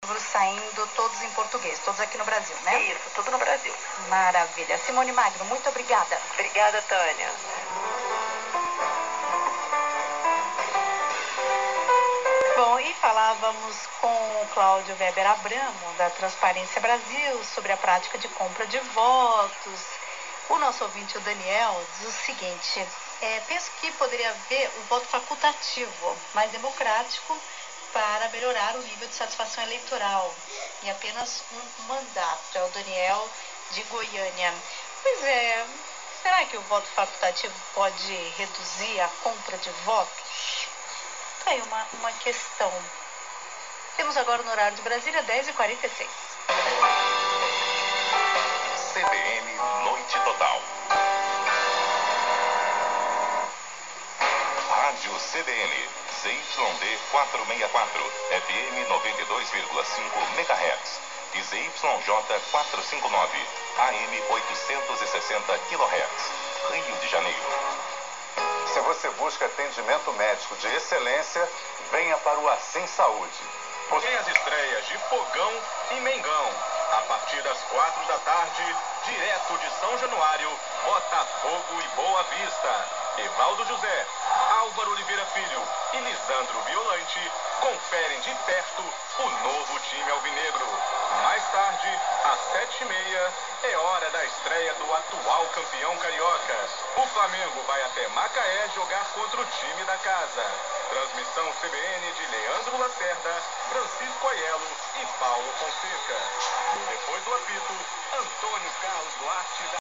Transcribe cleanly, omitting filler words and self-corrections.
Saindo todos em português, todos aqui no Brasil, né? Isso, tudo no Brasil. Maravilha. Simone Magno, muito obrigada. Obrigada, Tânia. Bom, e falávamos com o Cláudio Weber Abramo, da Transparência Brasil, sobre a prática de compra de votos. O nosso ouvinte, o Daniel, diz o seguinte: penso que poderia haver o voto facultativo, mais democrático, para melhorar o nível de satisfação eleitoral. E apenas um mandato. É o Daniel de Goiânia. Pois é, será que o voto facultativo pode reduzir a compra de votos? Tá aí uma questão. Temos agora no horário de Brasília, 10h46. CBN Noite Total. Rádio CBN, ZYD 464, FM 92,5 MHz e ZYJ 459, AM 860 kHz, Rio de Janeiro. Se você busca atendimento médico de excelência, venha para o Assim Saúde. Tem as estreias de Fogão e Mengão. A partir das 4 da tarde, direto de São Januário, Botafogo e Boa Vista. Evaldo José, Álvaro Oliveira Filho e Lisandro Violante conferem de perto o novo time alvinegro. Mais tarde, às 7h30, é hora da estreia do atual campeão carioca. O Flamengo vai até Macaé jogar contra o time da casa. Transmissão CBN de Leandro Lacerda, Francisco Aiello e Paulo Fonseca. Depois do apito, Antônio Carlos Duarte da